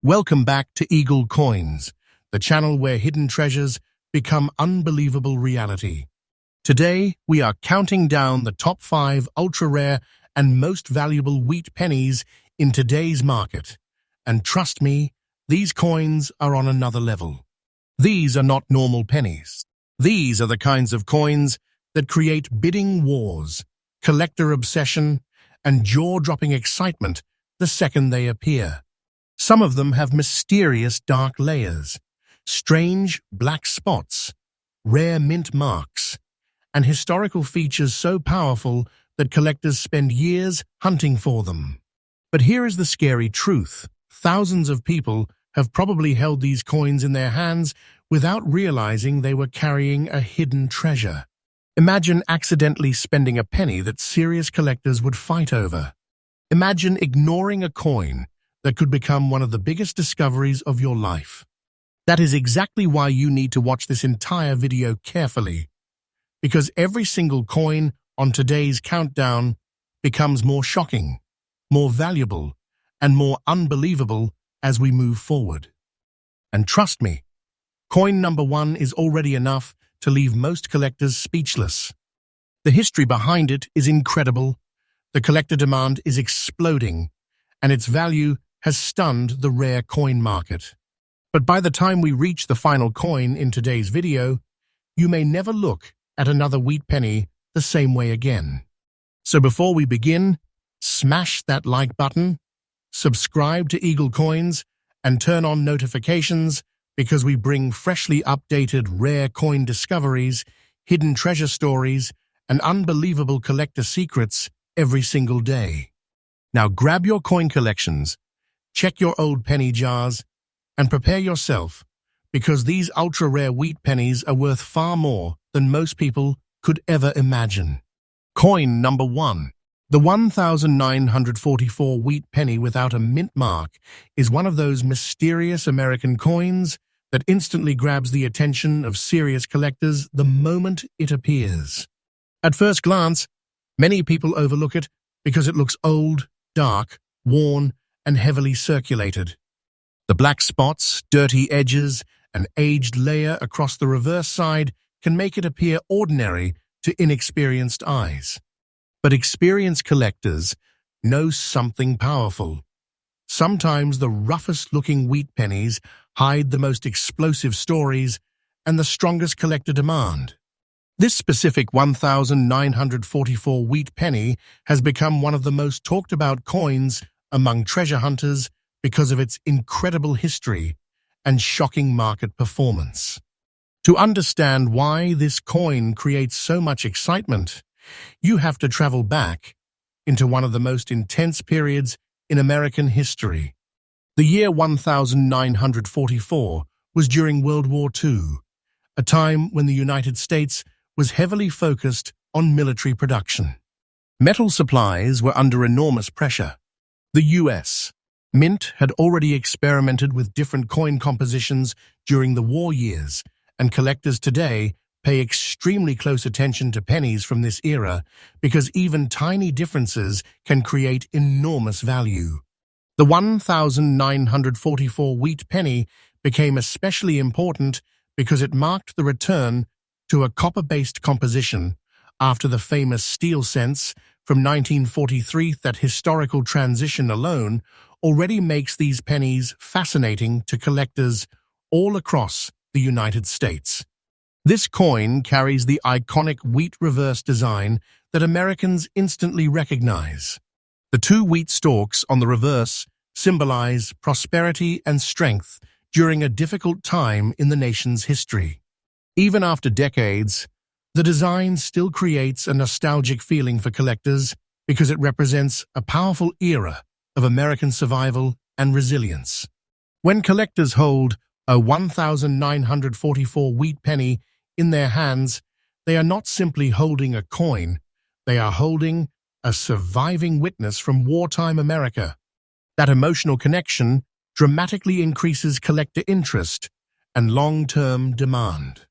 Welcome back to EagleCoins, the channel where hidden treasures become unbelievable reality. Today, we are counting down the top 5 ultra-rare and most valuable wheat pennies in today's market. And trust me, these coins are on another level. These are not normal pennies. These are the kinds of coins that create bidding wars, collector obsession, and jaw-dropping excitement the second they appear. Some of them have mysterious dark layers, strange black spots, rare mint marks, and historical features so powerful that collectors spend years hunting for them. But here is the scary truth. Thousands of people have probably held these coins in their hands without realizing they were carrying a hidden treasure. Imagine accidentally spending a penny that serious collectors would fight over. Imagine ignoring a coin that could become one of the biggest discoveries of your life. That is exactly why you need to watch this entire video carefully, because every single coin on today's countdown becomes more shocking, more valuable, and more unbelievable as we move forward. And trust me, coin number 1 is already enough to leave most collectors speechless. The history behind it is incredible, the collector demand is exploding, and its value has stunned the rare coin market. But by the time we reach the final coin in today's video, you may never look at another wheat penny the same way again. So before we begin, smash that like button, subscribe to EagleCoins, and turn on notifications because we bring freshly updated rare coin discoveries, hidden treasure stories, and unbelievable collector secrets every single day. Now grab your coin collections, check your old penny jars, and prepare yourself, because these ultra-rare wheat pennies are worth far more than most people could ever imagine. Coin number 1. The 1944 wheat penny without a mint mark is one of those mysterious American coins that instantly grabs the attention of serious collectors the moment it appears. At first glance, many people overlook it because it looks old, dark, worn, and heavily circulated. The black spots, dirty edges, and aged layer across the reverse side can make it appear ordinary to inexperienced eyes. But experienced collectors know something powerful. Sometimes the roughest-looking wheat pennies hide the most explosive stories and the strongest collector demand. This specific 1944 wheat penny has become one of the most talked-about coins among treasure hunters because of its incredible history and shocking market performance. To understand why this coin creates so much excitement, you have to travel back into one of the most intense periods in American history. The year 1944 was during World War II, a time when the United States was heavily focused on military production. Metal supplies were under enormous pressure. The U.S. Mint had already experimented with different coin compositions during the war years, and collectors today pay extremely close attention to pennies from this era because even tiny differences can create enormous value. The 1944 wheat penny became especially important because it marked the return to a copper-based composition after the famous steel cents from 1943. That historical transition alone already makes these pennies fascinating to collectors all across the United States. This coin carries the iconic wheat reverse design that Americans instantly recognize. The 2 wheat stalks on the reverse symbolize prosperity and strength during a difficult time in the nation's history. Even after decades, the design still creates a nostalgic feeling for collectors because it represents a powerful era of American survival and resilience. When collectors hold a 1944 wheat penny in their hands, they are not simply holding a coin, they are holding a surviving witness from wartime America. That emotional connection dramatically increases collector interest and long-term demand.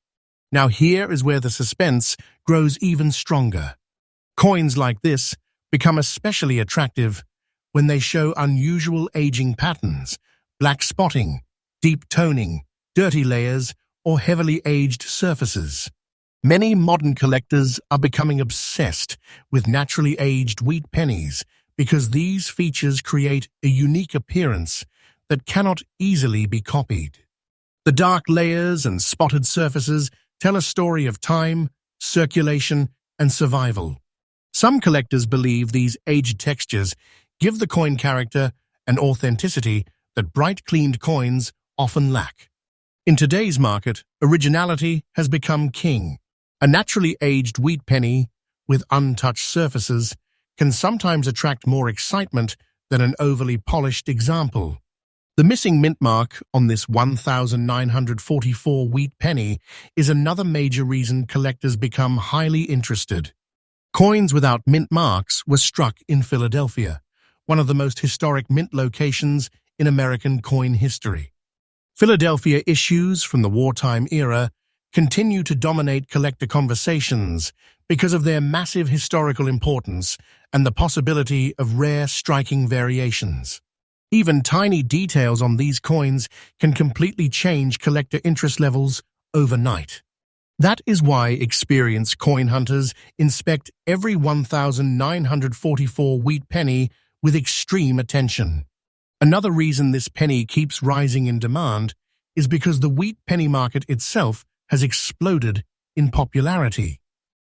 Now here is where the suspense grows even stronger. Coins like this become especially attractive when they show unusual aging patterns, black spotting, deep toning, dirty layers, or heavily aged surfaces. Many modern collectors are becoming obsessed with naturally aged wheat pennies because these features create a unique appearance that cannot easily be copied. The dark layers and spotted surfaces tell a story of time, circulation, and survival. Some collectors believe these aged textures give the coin character and authenticity that bright, cleaned coins often lack. In today's market, originality has become king. A naturally aged wheat penny with untouched surfaces can sometimes attract more excitement than an overly polished example. The missing mint mark on this 1944 wheat penny is another major reason collectors become highly interested. Coins without mint marks were struck in Philadelphia, one of the most historic mint locations in American coin history. Philadelphia issues from the wartime era continue to dominate collector conversations because of their massive historical importance and the possibility of rare, striking variations. Even tiny details on these coins can completely change collector interest levels overnight. That is why experienced coin hunters inspect every 1944 wheat penny with extreme attention. Another reason this penny keeps rising in demand is because the wheat penny market itself has exploded in popularity.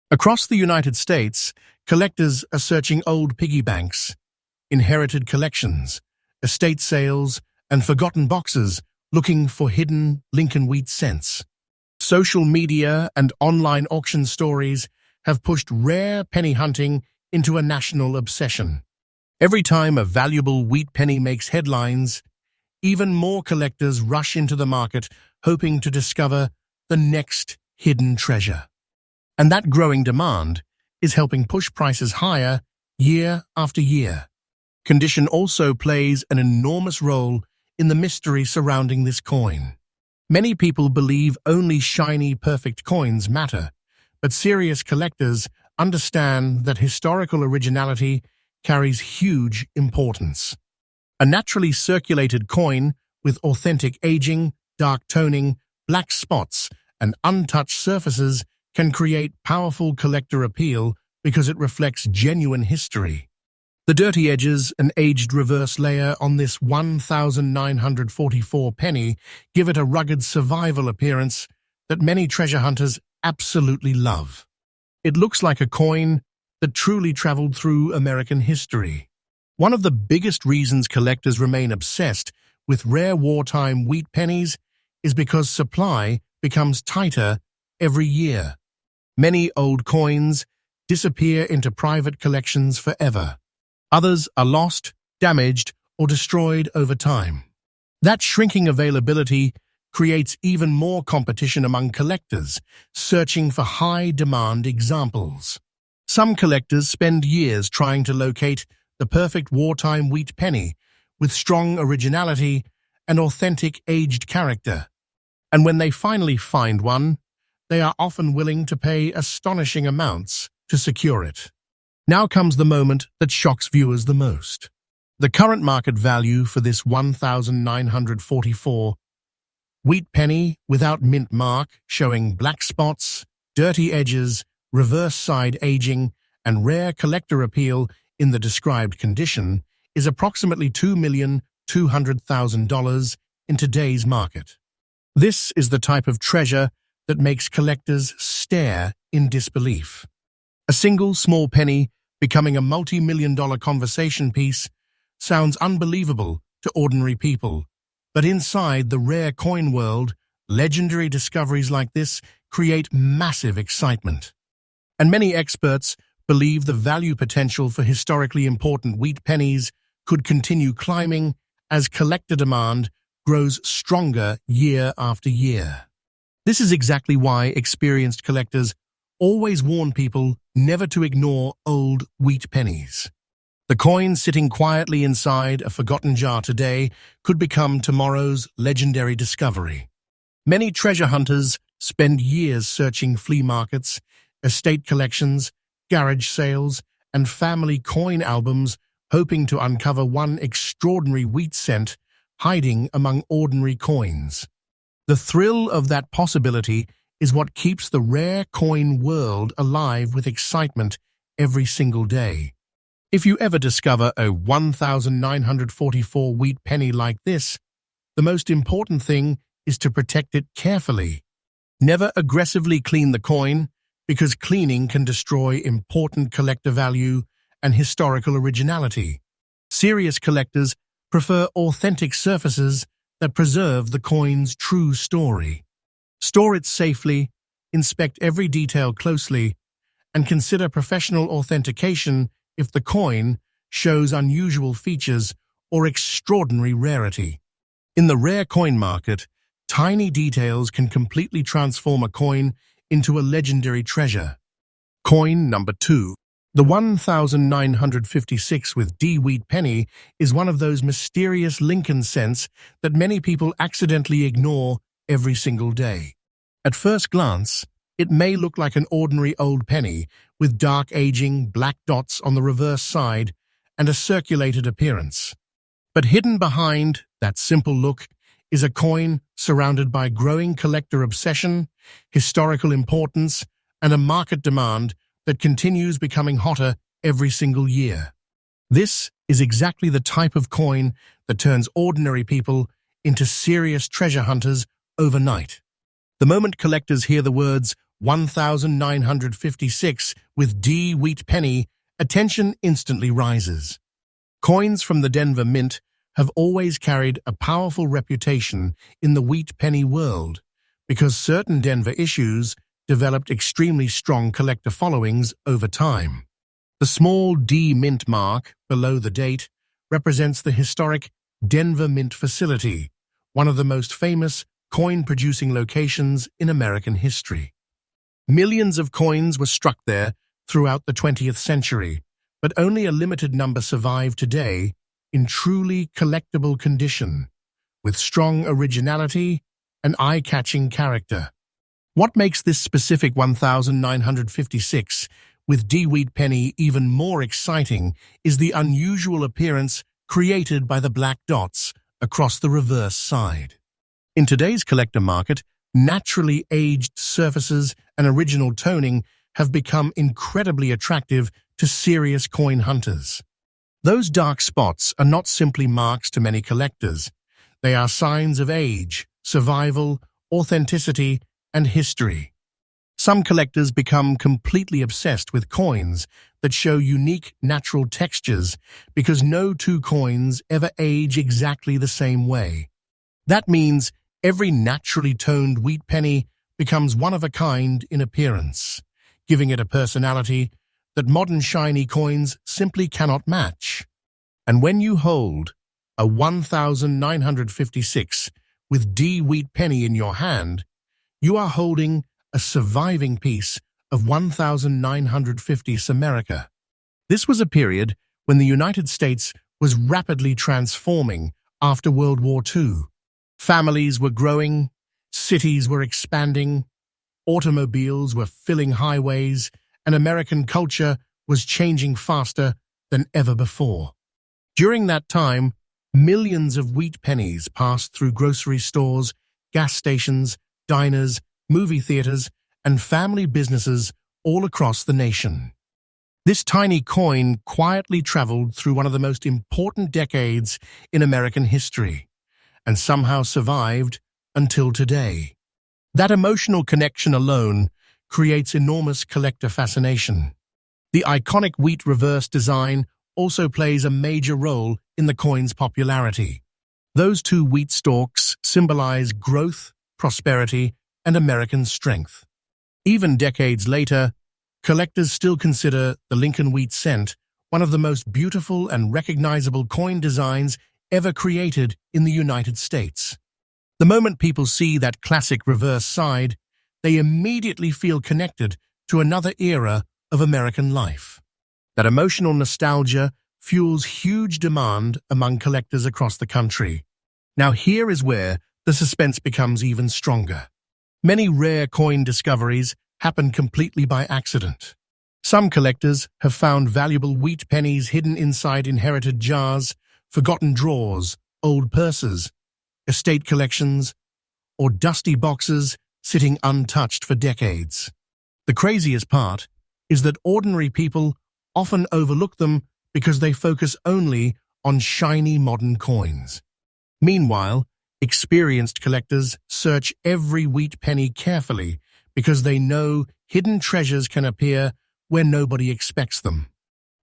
Across the United States, collectors are searching old piggy banks, inherited collections, estate sales, and forgotten boxes looking for hidden Lincoln wheat cents. Social media and online auction stories have pushed rare penny hunting into a national obsession. Every time a valuable wheat penny makes headlines, even more collectors rush into the market hoping to discover the next hidden treasure. And that growing demand is helping push prices higher year after year. Condition also plays an enormous role in the mystery surrounding this coin. Many people believe only shiny, perfect coins matter, but serious collectors understand that historical originality carries huge importance. A naturally circulated coin with authentic aging, dark toning, black spots, and untouched surfaces can create powerful collector appeal because it reflects genuine history. The dirty edges and aged reverse layer on this 1944 penny give it a rugged survival appearance that many treasure hunters absolutely love. It looks like a coin that truly traveled through American history. One of the biggest reasons collectors remain obsessed with rare wartime wheat pennies is because supply becomes tighter every year. Many old coins disappear into private collections forever. Others are lost, damaged, or destroyed over time. That shrinking availability creates even more competition among collectors, searching for high-demand examples. Some collectors spend years trying to locate the perfect wartime wheat penny with strong originality and authentic aged character. And when they finally find one, they are often willing to pay astonishing amounts to secure it. Now comes the moment that shocks viewers the most. The current market value for this 1944 wheat penny without mint mark, showing black spots, dirty edges, reverse side aging, and rare collector appeal in the described condition, is approximately $2,200,000 in today's market. This is the type of treasure that makes collectors stare in disbelief. A single small penny becoming a multi-million-dollar conversation piece sounds unbelievable to ordinary people, but inside the rare coin world, legendary discoveries like this create massive excitement. And many experts believe the value potential for historically important wheat pennies could continue climbing as collector demand grows stronger year after year. This is exactly why experienced collectors always warn people never to ignore old wheat pennies. The coin sitting quietly inside a forgotten jar today could become tomorrow's legendary discovery. Many treasure hunters spend years searching flea markets, estate collections, garage sales, and family coin albums, hoping to uncover one extraordinary wheat cent hiding among ordinary coins. The thrill of that possibility is what keeps the rare coin world alive with excitement every single day. If you ever discover a 1944 wheat penny like this, the most important thing is to protect it carefully. Never aggressively clean the coin, because cleaning can destroy important collector value and historical originality. Serious collectors prefer authentic surfaces that preserve the coin's true story. Store it safely, inspect every detail closely, and consider professional authentication if the coin shows unusual features or extraordinary rarity. In the rare coin market, tiny details can completely transform a coin into a legendary treasure. Coin number 2. The 1956 with D wheat penny is one of those mysterious Lincoln cents that many people accidentally ignore every single day. At first glance, it may look like an ordinary old penny with dark aging, black dots on the reverse side, and a circulated appearance. But hidden behind that simple look is a coin surrounded by growing collector obsession, historical importance, and a market demand that continues becoming hotter every single year. This is exactly the type of coin that turns ordinary people into serious treasure hunters overnight. The moment collectors hear the words 1956 with D wheat penny, attention instantly rises. Coins from the Denver Mint have always carried a powerful reputation in the wheat penny world because certain Denver issues developed extremely strong collector followings over time. The small D Mint mark below the date represents the historic Denver Mint facility, one of the most famous coin-producing locations in American history. Millions of coins were struck there throughout the 20th century, but only a limited number survive today in truly collectible condition, with strong originality and eye-catching character. What makes this specific 1956 with D wheat penny even more exciting is the unusual appearance created by the black dots across the reverse side. In today's collector market, naturally aged surfaces and original toning have become incredibly attractive to serious coin hunters. Those dark spots are not simply marks to many collectors. They are signs of age, survival, authenticity, and history. Some collectors become completely obsessed with coins that show unique natural textures because no two coins ever age exactly the same way. That means every naturally toned wheat penny becomes one of a kind in appearance, giving it a personality that modern shiny coins simply cannot match. And when you hold a 1956 with D wheat penny in your hand, you are holding a surviving piece of 1950s America. This was a period when the United States was rapidly transforming after World War II. Families were growing, cities were expanding, automobiles were filling highways, and American culture was changing faster than ever before. During that time, millions of wheat pennies passed through grocery stores, gas stations, diners, movie theaters, and family businesses all across the nation. This tiny coin quietly traveled through one of the most important decades in American history, and somehow survived until today. That emotional connection alone creates enormous collector fascination. The iconic wheat reverse design also plays a major role in the coin's popularity. Those two wheat stalks symbolize growth, prosperity, and American strength. Even decades later, collectors still consider the Lincoln wheat cent one of the most beautiful and recognizable coin designs ever created in the United States. The moment people see that classic reverse side, they immediately feel connected to another era of American life. That emotional nostalgia fuels huge demand among collectors across the country. Now here is where the suspense becomes even stronger. Many rare coin discoveries happen completely by accident. Some collectors have found valuable wheat pennies hidden inside inherited jars, forgotten drawers, old purses, estate collections, or dusty boxes sitting untouched for decades. The craziest part is that ordinary people often overlook them because they focus only on shiny modern coins. Meanwhile, experienced collectors search every wheat penny carefully because they know hidden treasures can appear where nobody expects them.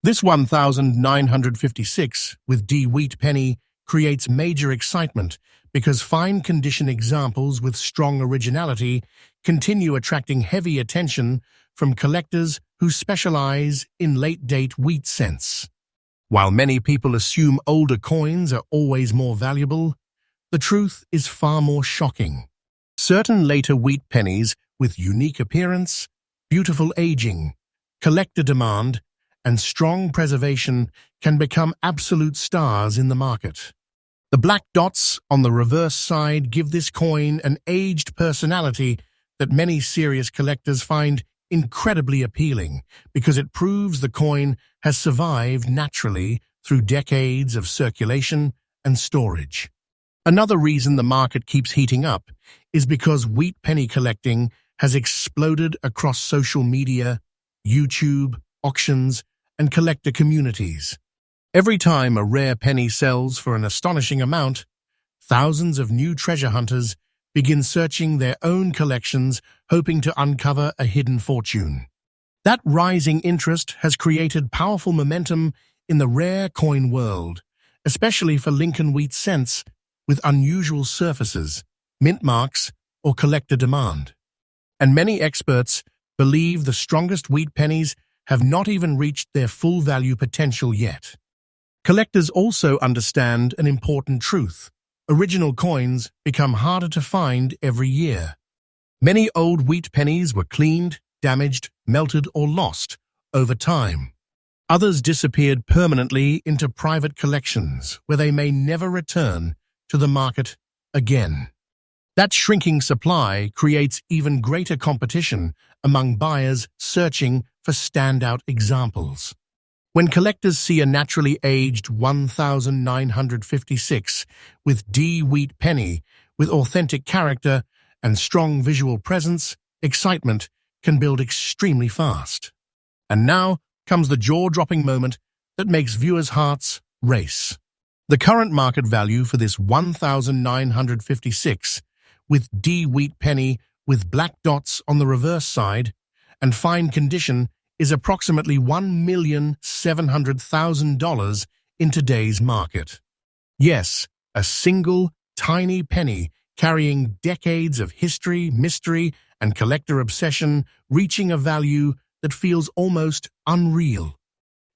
This 1956 with D wheat penny creates major excitement because fine condition examples with strong originality continue attracting heavy attention from collectors who specialize in late-date wheat cents. While many people assume older coins are always more valuable, the truth is far more shocking. Certain later wheat pennies with unique appearance, beautiful aging, collector demand, and strong preservation can become absolute stars in the market. The black dots on the reverse side give this coin an aged personality that many serious collectors find incredibly appealing because it proves the coin has survived naturally through decades of circulation and storage. Another reason the market keeps heating up is because wheat penny collecting has exploded across social media, YouTube, auctions, and collector communities. Every time a rare penny sells for an astonishing amount, thousands of new treasure hunters begin searching their own collections, hoping to uncover a hidden fortune. That rising interest has created powerful momentum in the rare coin world, especially for Lincoln wheat cents with unusual surfaces, mint marks, or collector demand. And many experts believe the strongest wheat pennies have not even reached their full value potential yet. Collectors also understand an important truth. Original coins become harder to find every year. Many old wheat pennies were cleaned, damaged, melted, or lost over time. Others disappeared permanently into private collections where they may never return to the market again. That shrinking supply creates even greater competition among buyers searching for standout examples. When collectors see a naturally aged 1956 with D wheat penny with authentic character and strong visual presence, excitement can build extremely fast. And now comes the jaw-dropping moment that makes viewers' hearts race. The current market value for this 1956 with D wheat penny with black dots on the reverse side and fine condition is approximately $1,700,000 in today's market. Yes, a single, tiny penny carrying decades of history, mystery, and collector obsession reaching a value that feels almost unreal.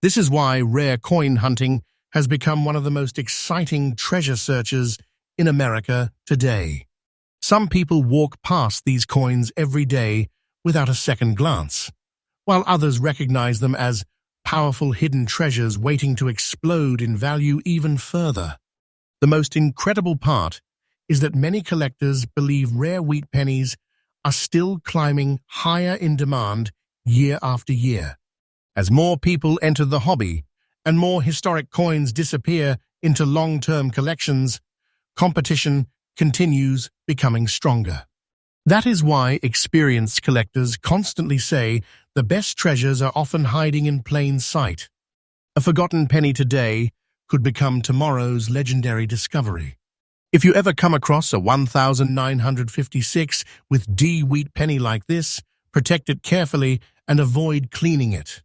This is why rare coin hunting has become one of the most exciting treasure searches in America today. Some people walk past these coins every day without a second glance, while others recognize them as powerful hidden treasures waiting to explode in value even further. The most incredible part is that many collectors believe rare wheat pennies are still climbing higher in demand year after year. As more people enter the hobby and more historic coins disappear into long-term collections, competition continues becoming stronger. That is why experienced collectors constantly say the best treasures are often hiding in plain sight. A forgotten penny today could become tomorrow's legendary discovery. If you ever come across a 1956 with D wheat penny like this, protect it carefully and avoid cleaning it.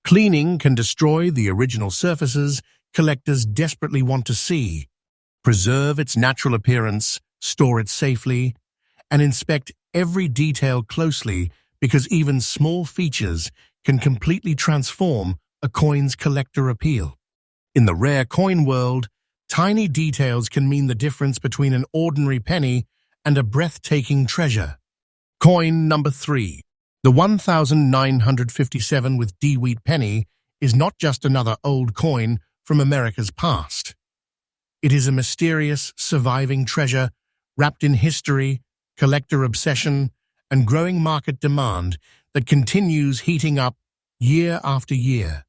Cleaning can destroy the original surfaces collectors desperately want to see. Preserve its natural appearance, store it safely, and inspect every detail closely because even small features can completely transform a coin's collector appeal. In the rare coin world, tiny details can mean the difference between an ordinary penny and a breathtaking treasure. Coin number 3. The 1957 with D wheat penny is not just another old coin from America's past. It is a mysterious, surviving treasure wrapped in history, collector obsession, and growing market demand that continues heating up year after year.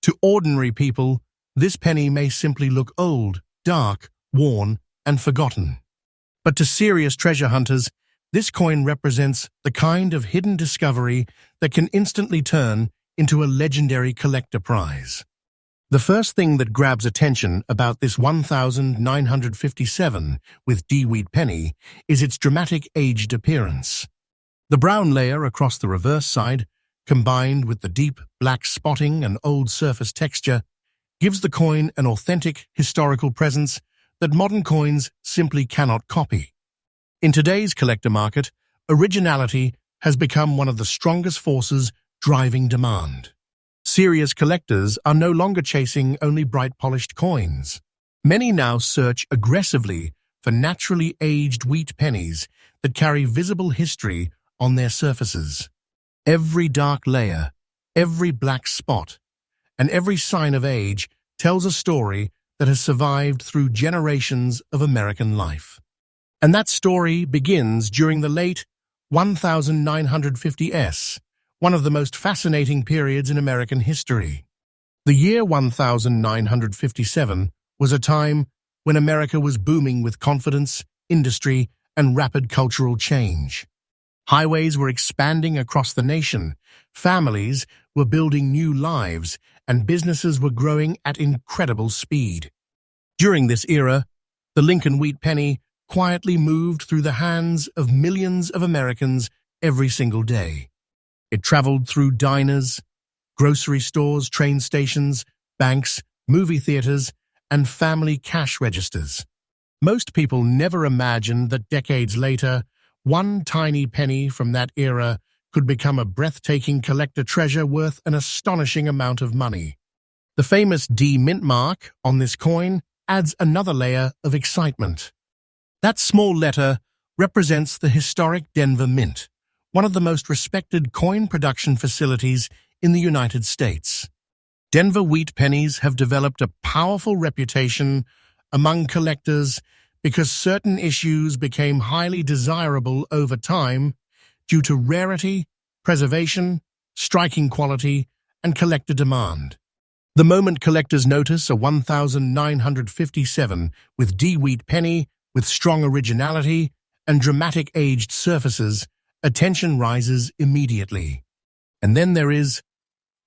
To ordinary people, this penny may simply look old, dark, worn, and forgotten. But to serious treasure hunters, this coin represents the kind of hidden discovery that can instantly turn into a legendary collector prize. The first thing that grabs attention about this 1957 with D-Wheat penny is its dramatic aged appearance. The brown layer across the reverse side, combined with the deep black spotting and old surface texture, gives the coin an authentic historical presence that modern coins simply cannot copy. In today's collector market, originality has become one of the strongest forces driving demand. Serious collectors are no longer chasing only bright polished coins. Many now search aggressively for naturally aged wheat pennies that carry visible history on their surfaces. Every dark layer, every black spot, and every sign of age tells a story that has survived through generations of American life. And that story begins during the late 1950s, one of the most fascinating periods in American history. The year 1957 was a time when America was booming with confidence, industry, and rapid cultural change. Highways were expanding across the nation, families were building new lives, and businesses were growing at incredible speed. During this era, the Lincoln wheat penny quietly moved through the hands of millions of Americans every single day. It traveled through diners, grocery stores, train stations, banks, movie theaters, and family cash registers. Most people never imagined that decades later, one tiny penny from that era could become a breathtaking collector treasure worth an astonishing amount of money. The famous D mint mark on this coin adds another layer of excitement. That small letter represents the historic Denver Mint, one of the most respected coin production facilities in the United States. Denver wheat pennies have developed a powerful reputation among collectors because certain issues became highly desirable over time due to rarity, preservation, striking quality, and collector demand. The moment collectors notice a 1957 with D-Wheat penny with strong originality and dramatic aged surfaces, attention rises immediately. And then there is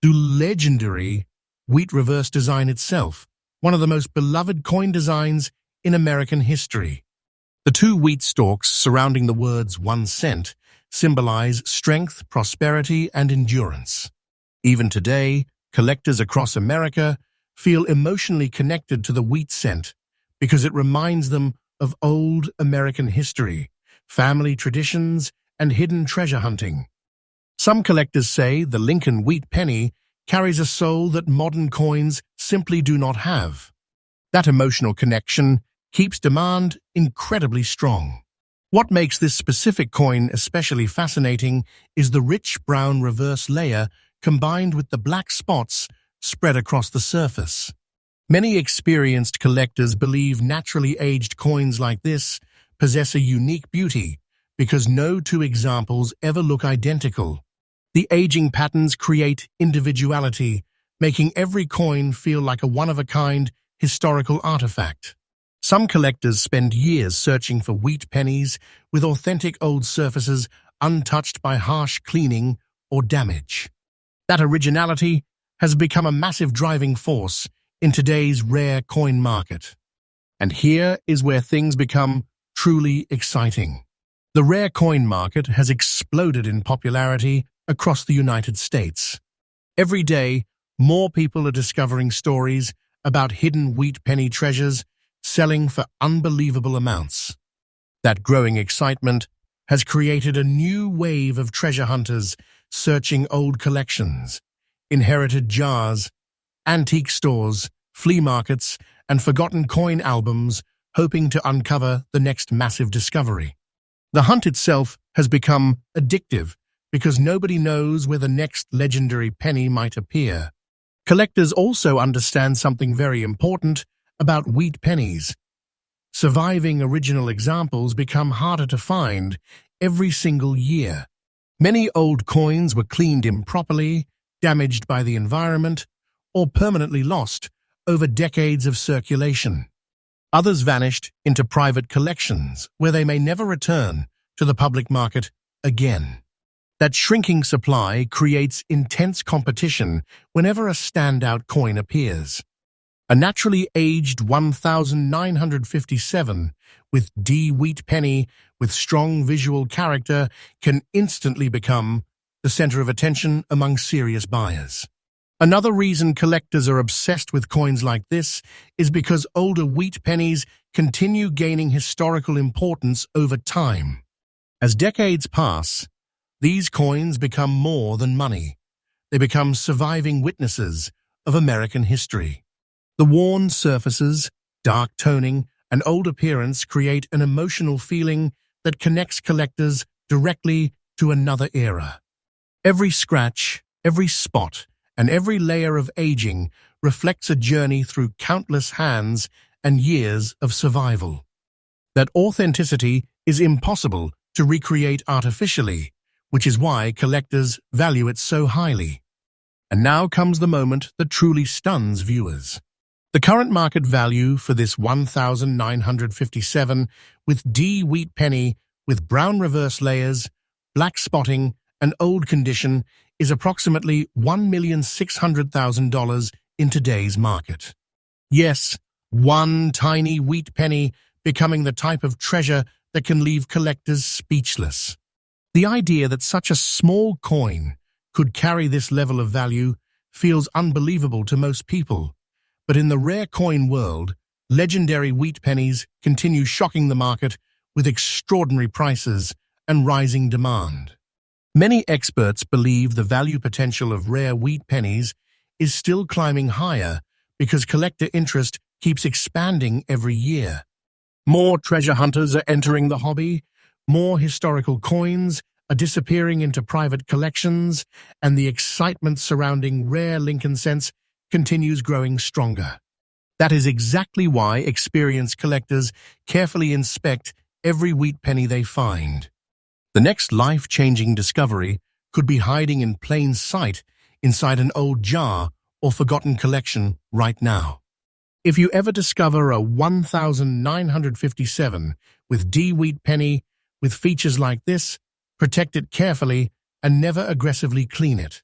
the legendary wheat reverse design itself, one of the most beloved coin designs in American history. The two wheat stalks surrounding the words 1 cent symbolize strength, prosperity, and endurance. Even today, collectors across America feel emotionally connected to the wheat cent because it reminds them of old American history, family traditions, and hidden treasure hunting. Some collectors say the Lincoln wheat penny carries a soul that modern coins simply do not have. That emotional connection keeps demand incredibly strong. What makes this specific coin especially fascinating is the rich brown reverse layer combined with the black spots spread across the surface. Many experienced collectors believe naturally aged coins like this possess a unique beauty because no two examples ever look identical. The aging patterns create individuality, making every coin feel like a one-of-a-kind historical artifact. Some collectors spend years searching for wheat pennies with authentic old surfaces untouched by harsh cleaning or damage. That originality has become a massive driving force in today's rare coin market. And here is where things become truly exciting. The rare coin market has exploded in popularity across the United States. Every day, more people are discovering stories about hidden wheat penny treasures selling for unbelievable amounts. That growing excitement has created a new wave of treasure hunters searching old collections, inherited jars, antique stores, flea markets, and forgotten coin albums, hoping to uncover the next massive discovery. The hunt itself has become addictive because nobody knows where the next legendary penny might appear. Collectors also understand something very important about wheat pennies. Surviving original examples become harder to find every single year. Many old coins were cleaned improperly, damaged by the environment, or permanently lost over decades of circulation. Others vanished into private collections, where they may never return to the public market again. That shrinking supply creates intense competition whenever a standout coin appears. A naturally aged 1957 with D wheat penny with strong visual character can instantly become the center of attention among serious buyers. Another reason collectors are obsessed with coins like this is because older wheat pennies continue gaining historical importance over time. As decades pass, these coins become more than money. They become surviving witnesses of American history. The worn surfaces, dark toning, and old appearance create an emotional feeling that connects collectors directly to another era. Every scratch, every spot, and every layer of aging reflects a journey through countless hands and years of survival. That authenticity is impossible to recreate artificially, which is why collectors value it so highly. And now comes the moment that truly stuns viewers. The current market value for this 1957 with D wheat penny with brown reverse layers, black spotting, and old condition is approximately $1,600,000 in today's market. Yes, one tiny wheat penny becoming the type of treasure that can leave collectors speechless. The idea that such a small coin could carry this level of value feels unbelievable to most people. But in the rare coin world, legendary wheat pennies continue shocking the market with extraordinary prices and rising demand. Many experts believe the value potential of rare wheat pennies is still climbing higher because collector interest keeps expanding every year. More treasure hunters are entering the hobby, more historical coins are disappearing into private collections, and the excitement surrounding rare Lincoln cents continues growing stronger. That is exactly why experienced collectors carefully inspect every wheat penny they find. The next life-changing discovery could be hiding in plain sight inside an old jar or forgotten collection right now. If you ever discover a 1957 with D wheat penny with features like this, protect it carefully and never aggressively clean it.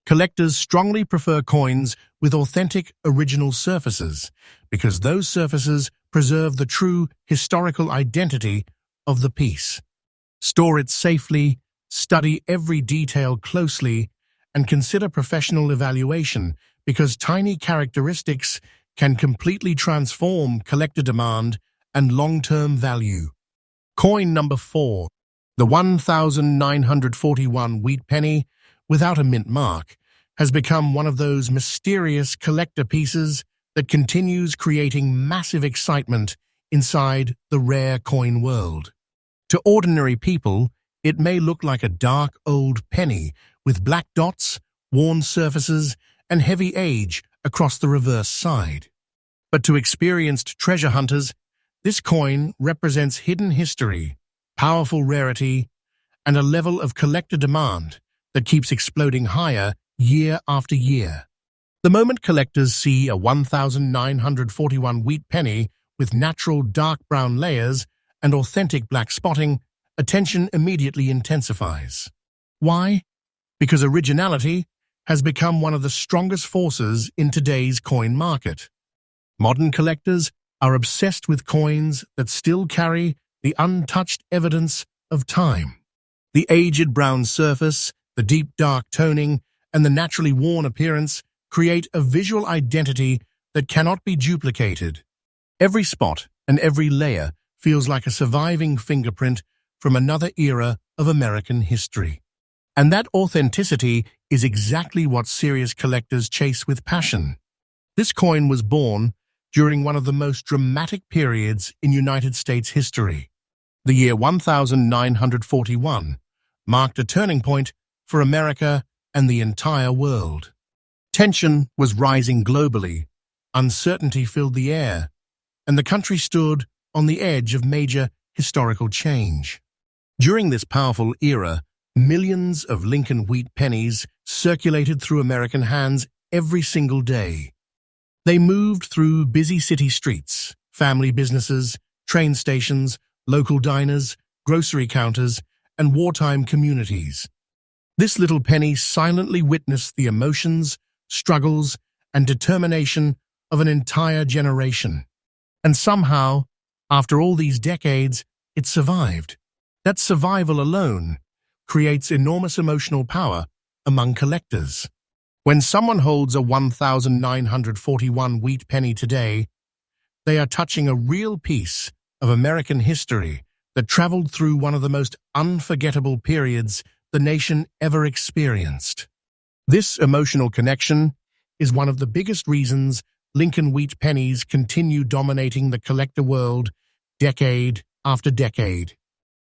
Collectors strongly prefer coins with authentic, original surfaces because those surfaces preserve the true historical identity of the piece. Store it safely, study every detail closely, and consider professional evaluation because tiny characteristics can completely transform collector demand and long-term value. Coin number 4. The 1941 wheat penny, without a mint mark, has become one of those mysterious collector pieces that continues creating massive excitement inside the rare coin world. To ordinary people, it may look like a dark old penny with black dots, worn surfaces, and heavy age across the reverse side. But to experienced treasure hunters, this coin represents hidden history, powerful rarity, and a level of collector demand that keeps exploding higher year after year. The moment collectors see a 1941 wheat penny with natural dark brown layers and authentic black spotting, attention immediately intensifies. Why? Because originality has become one of the strongest forces in today's coin market. Modern collectors are obsessed with coins that still carry the untouched evidence of time. The aged brown surface, the deep dark toning, and the naturally worn appearance create a visual identity that cannot be duplicated. Every spot and every layer feels like a surviving fingerprint from another era of American history. And that authenticity is exactly what serious collectors chase with passion. This coin was born during one of the most dramatic periods in United States history. The year 1941 marked a turning point for America and the entire world. Tension was rising globally, uncertainty filled the air, and the country stood on the edge of major historical change. During this powerful era, millions of Lincoln wheat pennies circulated through American hands every single day. They moved through busy city streets, family businesses, train stations, local diners, grocery counters, and wartime communities. This little penny silently witnessed the emotions, struggles, and determination of an entire generation. And somehow, after all these decades, it survived. That survival alone creates enormous emotional power among collectors. When someone holds a 1941 wheat penny today, they are touching a real piece of American history that traveled through one of the most unforgettable periods the nation ever experienced. This emotional connection is one of the biggest reasons Lincoln wheat pennies continue dominating the collector world decade after decade.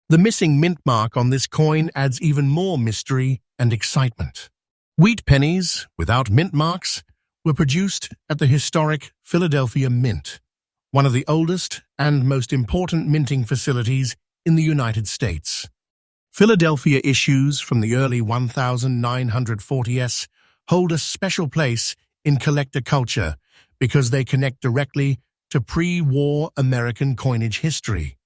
The missing mint mark on this coin adds even more mystery and excitement. Wheat pennies, without mint marks, were produced at the historic Philadelphia Mint, one of the oldest and most important minting facilities in the United States. Philadelphia issues from the early 1940s hold a special place in collector culture because they connect directly to pre-war American coinage history.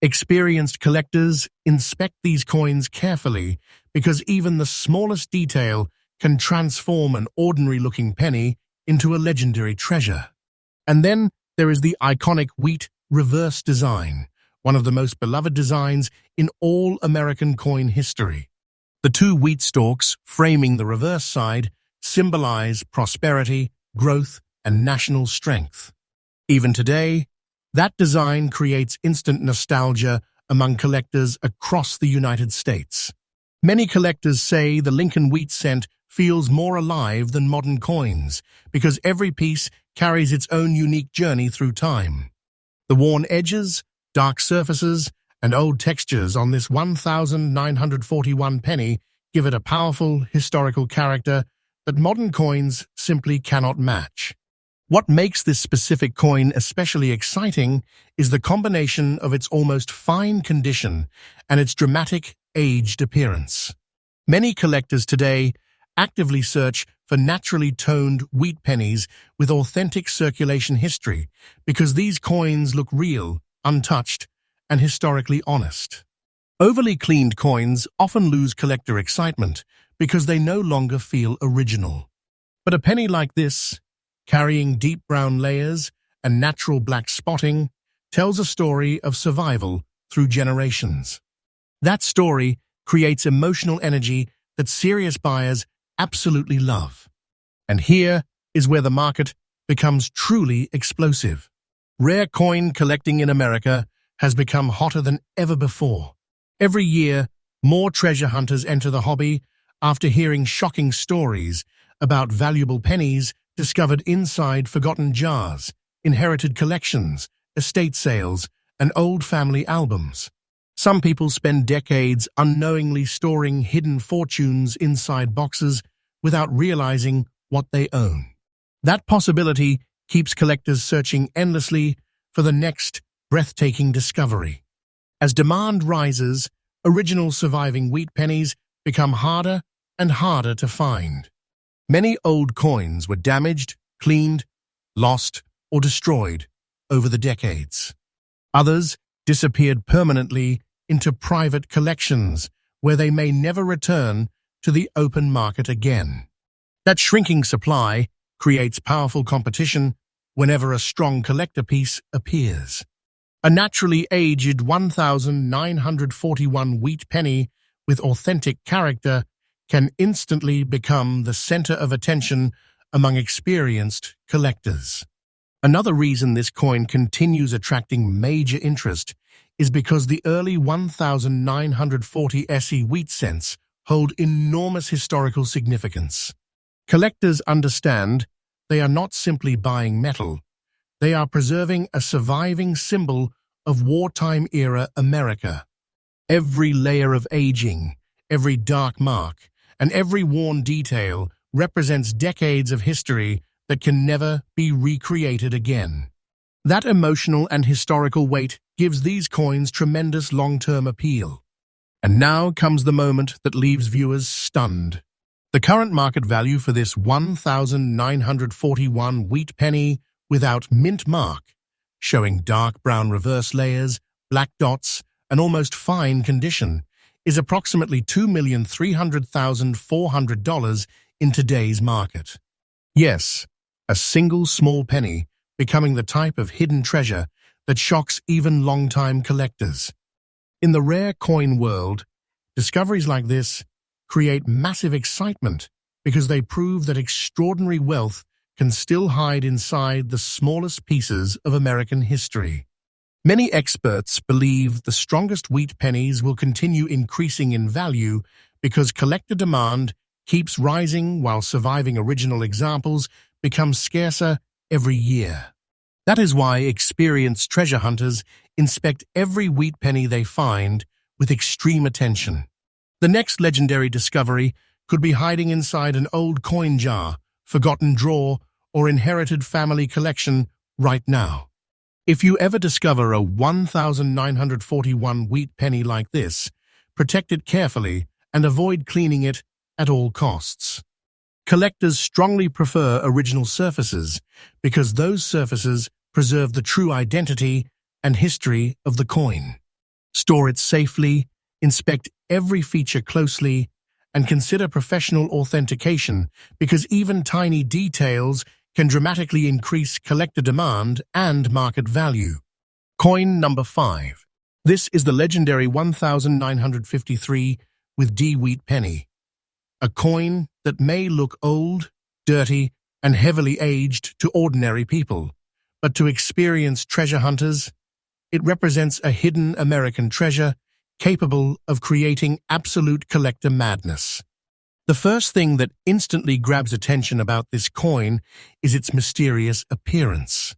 Experienced collectors inspect these coins carefully because even the smallest detail can transform an ordinary-looking penny into a legendary treasure. And then there is the iconic wheat reverse design, one of the most beloved designs in all American coin history. The two wheat stalks framing the reverse side symbolize prosperity, growth, and national strength. Even today, that design creates instant nostalgia among collectors across the United States. Many collectors say the Lincoln wheat cent feels more alive than modern coins because every piece carries its own unique journey through time. The worn edges, dark surfaces, and old textures on this 1941 penny give it a powerful historical character that modern coins simply cannot match. What makes this specific coin especially exciting is the combination of its almost fine condition and its dramatic, aged appearance. Many collectors today actively search for naturally toned wheat pennies with authentic circulation history because these coins look real, untouched, and historically honest. Overly cleaned coins often lose collector excitement because they no longer feel original. But a penny like this, carrying deep brown layers and natural black spotting, tells a story of survival through generations. That story creates emotional energy that serious buyers absolutely love. And here is where the market becomes truly explosive. Rare coin collecting in America has become hotter than ever before. Every year, more treasure hunters enter the hobby after hearing shocking stories about valuable pennies discovered inside forgotten jars, inherited collections, estate sales, and old family albums. Some people spend decades unknowingly storing hidden fortunes inside boxes without realizing what they own. That possibility keeps collectors searching endlessly for the next breathtaking discovery. As demand rises, original surviving wheat pennies become harder and harder to find. Many old coins were damaged, cleaned, lost, or destroyed over the decades. Others disappeared permanently into private collections where they may never return to the open market again. That shrinking supply creates powerful competition whenever a strong collector piece appears. A naturally aged 1941 wheat penny with authentic character can instantly become the center of attention among experienced collectors. Another reason this coin continues attracting major interest is because the early 1940 SE wheat cents hold enormous historical significance. Collectors understand they are not simply buying metal, they are preserving a surviving symbol of wartime-era America. Every layer of aging, every dark mark, and every worn detail represents decades of history that can never be recreated again. That emotional and historical weight gives these coins tremendous long-term appeal. And now comes the moment that leaves viewers stunned. The current market value for this 1941 wheat penny without mint mark showing dark brown reverse layers, black dots, and almost fine condition, is approximately $2,300,400 in today's market. Yes, a single small penny becoming the type of hidden treasure that shocks even longtime collectors. In the rare coin world, discoveries like this create massive excitement because they prove that extraordinary wealth can still hide inside the smallest pieces of American history. Many experts believe the strongest wheat pennies will continue increasing in value because collector demand keeps rising while surviving original examples become scarcer every year. That is why experienced treasure hunters inspect every wheat penny they find with extreme attention. The next legendary discovery could be hiding inside an old coin jar, forgotten drawer, or inherited family collection right now. If you ever discover a 1941 wheat penny like this, protect it carefully and avoid cleaning it at all costs. Collectors strongly prefer original surfaces because those surfaces preserve the true identity and history of the coin. Store it safely, inspect every feature closely, and consider professional authentication because even tiny details can dramatically increase collector demand and market value. Coin number 5. This is the legendary 1953 with D wheat penny. A coin that may look old, dirty, and heavily aged to ordinary people, but to experienced treasure hunters, it represents a hidden American treasure capable of creating absolute collector madness. The first thing that instantly grabs attention about this coin is its mysterious appearance.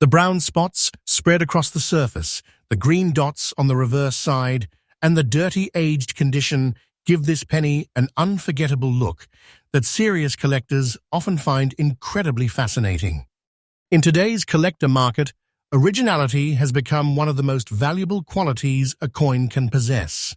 The brown spots spread across the surface, the green dots on the reverse side, and the dirty aged condition give this penny an unforgettable look that serious collectors often find incredibly fascinating. In today's collector market, originality has become one of the most valuable qualities a coin can possess.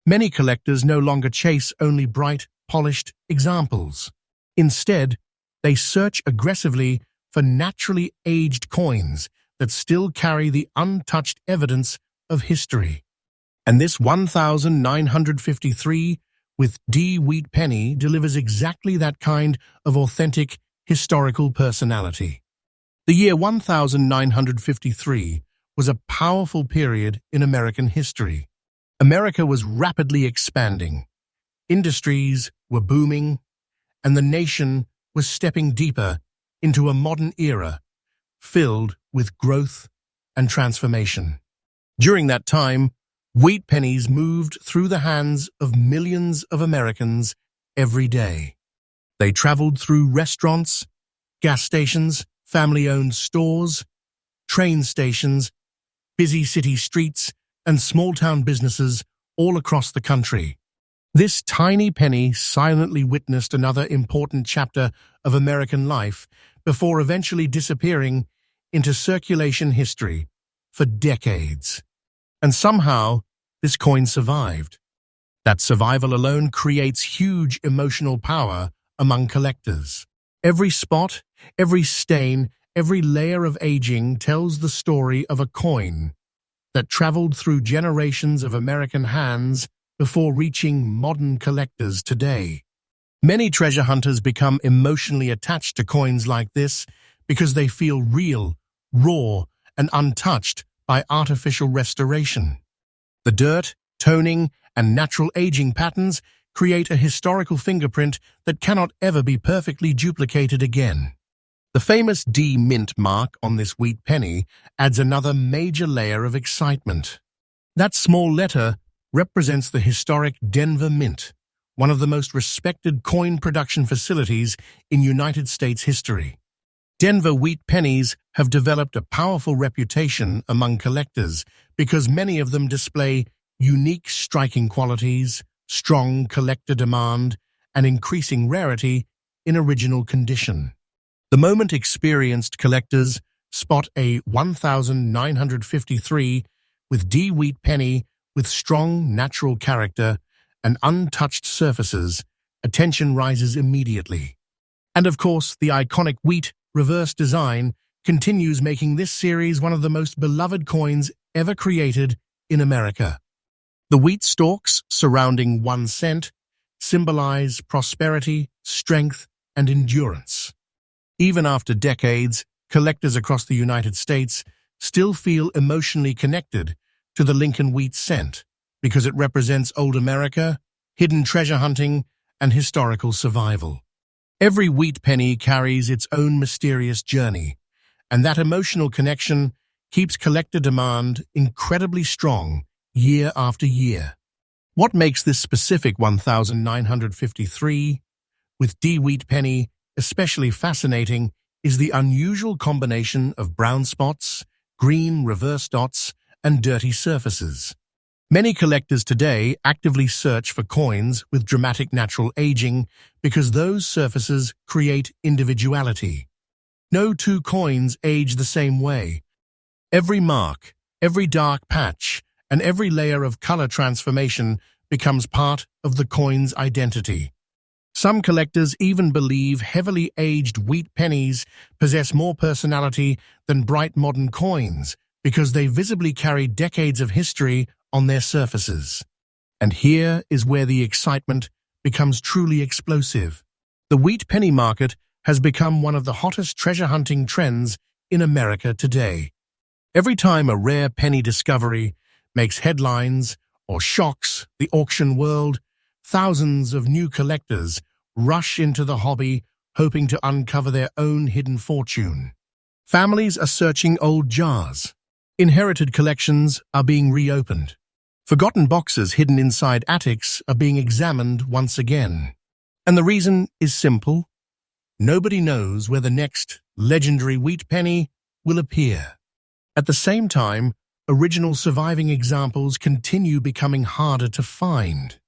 Many collectors no longer chase only bright, polished examples. Instead, they search aggressively for naturally aged coins that still carry the untouched evidence of history. And this 1953 with D wheat penny delivers exactly that kind of authentic historical personality. The year 1953 was a powerful period in American history. America was rapidly expanding. Industries were booming, and the nation was stepping deeper into a modern era filled with growth and transformation. During that time, wheat pennies moved through the hands of millions of Americans every day. They traveled through restaurants, gas stations, family-owned stores, train stations, busy city streets, and small-town businesses all across the country. This tiny penny silently witnessed another important chapter of American life before eventually disappearing into circulation history for decades. And somehow, this coin survived. That survival alone creates huge emotional power among collectors. Every spot, every stain, every layer of aging tells the story of a coin that traveled through generations of American hands before reaching modern collectors today. Many treasure hunters become emotionally attached to coins like this because they feel real, raw, and untouched by artificial restoration. The dirt, toning, and natural aging patterns create a historical fingerprint that cannot ever be perfectly duplicated again. The famous D mint mark on this wheat penny adds another major layer of excitement. That small letter represents the historic Denver Mint, one of the most respected coin production facilities in United States history. Denver wheat pennies have developed a powerful reputation among collectors because many of them display unique striking qualities, strong collector demand, and increasing rarity in original condition. The moment experienced collectors spot a 1953 with D wheat penny with strong natural character and untouched surfaces, attention rises immediately. And of course, the iconic wheat reverse design continues making this series one of the most beloved coins ever created in America. The wheat stalks surrounding 1 cent symbolize prosperity, strength, and endurance. Even after decades, collectors across the United States still feel emotionally connected to the Lincoln wheat cent because it represents old America, hidden treasure hunting, and historical survival. Every wheat penny carries its own mysterious journey, and that emotional connection keeps collector demand incredibly strong year after year. What makes this specific 1953 with D wheat penny especially fascinating is the unusual combination of brown spots, green reverse dots, and dirty surfaces. Many collectors today actively search for coins with dramatic natural aging because those surfaces create individuality. No two coins age the same way. Every mark, every dark patch, and every layer of color transformation becomes part of the coin's identity. Some collectors even believe heavily aged wheat pennies possess more personality than bright modern coins because they visibly carry decades of history on their surfaces. And here is where the excitement becomes truly explosive. The wheat penny market has become one of the hottest treasure hunting trends in America today. Every time a rare penny discovery makes headlines or shocks the auction world, thousands of new collectors rush into the hobby hoping to uncover their own hidden fortune. Families are searching old jars. Inherited collections are being reopened. Forgotten boxes hidden inside attics are being examined once again. And the reason is simple. Nobody knows where the next legendary wheat penny will appear. At the same time, original surviving examples continue becoming harder to find.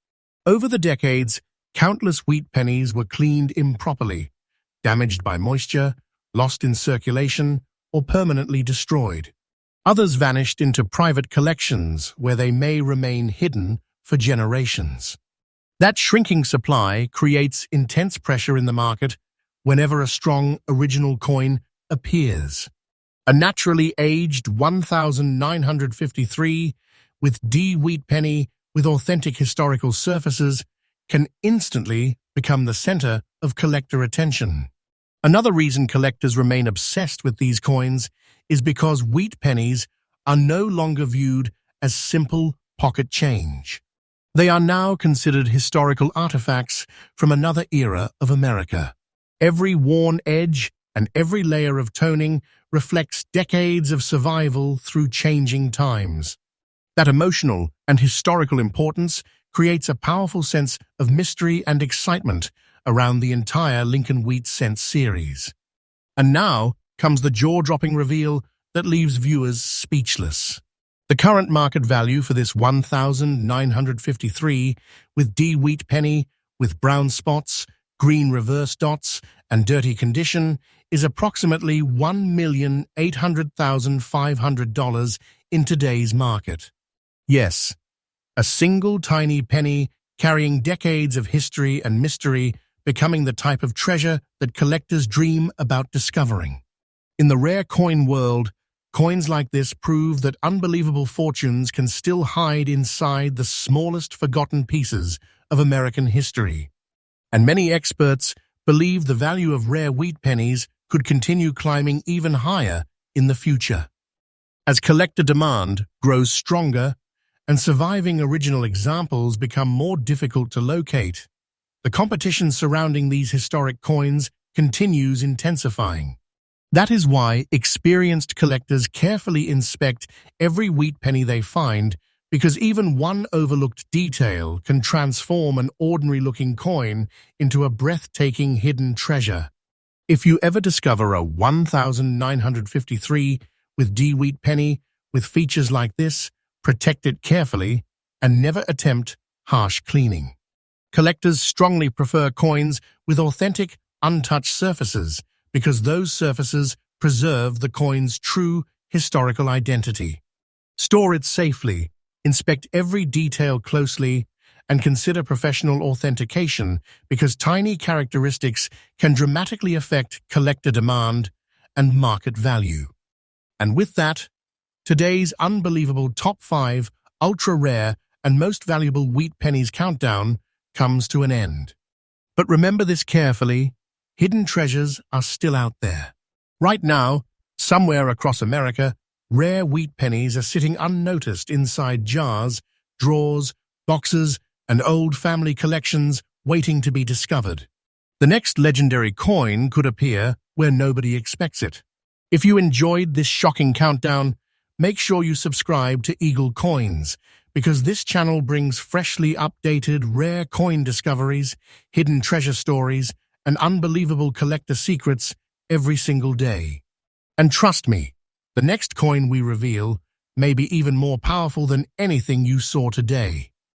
Over the decades, countless wheat pennies were cleaned improperly, damaged by moisture, lost in circulation, or permanently destroyed. Others vanished into private collections where they may remain hidden for generations. That shrinking supply creates intense pressure in the market whenever a strong original coin appears. A naturally aged 1953 with D wheat penny with authentic historical surfaces can instantly become the center of collector attention. Another reason collectors remain obsessed with these coins is because wheat pennies are no longer viewed as simple pocket change. They are now considered historical artifacts from another era of America. Every worn edge and every layer of toning reflects decades of survival through changing times. That emotional and historical importance creates a powerful sense of mystery and excitement around the entire Lincoln wheat cent series. And now comes the jaw-dropping reveal that leaves viewers speechless. The current market value for this 1953 with D wheat penny with brown spots, green reverse dots, and dirty condition is approximately $1,800,500 in today's market. Yes, a single tiny penny carrying decades of history and mystery becoming the type of treasure that collectors dream about discovering. In the rare coin world, coins like this prove that unbelievable fortunes can still hide inside the smallest forgotten pieces of American history. And many experts believe the value of rare wheat pennies could continue climbing even higher in the future. As collector demand grows stronger and surviving original examples become more difficult to locate, the competition surrounding these historic coins continues intensifying. That is why experienced collectors carefully inspect every wheat penny they find, because even one overlooked detail can transform an ordinary-looking coin into a breathtaking hidden treasure. If you ever discover a 1953 with D wheat penny with features like this, protect it carefully and never attempt harsh cleaning. Collectors strongly prefer coins with authentic, untouched surfaces because those surfaces preserve the coin's true historical identity. Store it safely, inspect every detail closely, and consider professional authentication because tiny characteristics can dramatically affect collector demand and market value. And with that, today's unbelievable top 5 ultra-rare and most valuable wheat pennies countdown comes to an end. But remember this carefully, hidden treasures are still out there. Right now, somewhere across America, rare wheat pennies are sitting unnoticed inside jars, drawers, boxes, and old family collections waiting to be discovered. The next legendary coin could appear where nobody expects it. If you enjoyed this shocking countdown, make sure you subscribe to EagleCoins, because this channel brings freshly updated rare coin discoveries, hidden treasure stories, and unbelievable collector secrets every single day. And trust me, the next coin we reveal may be even more powerful than anything you saw today.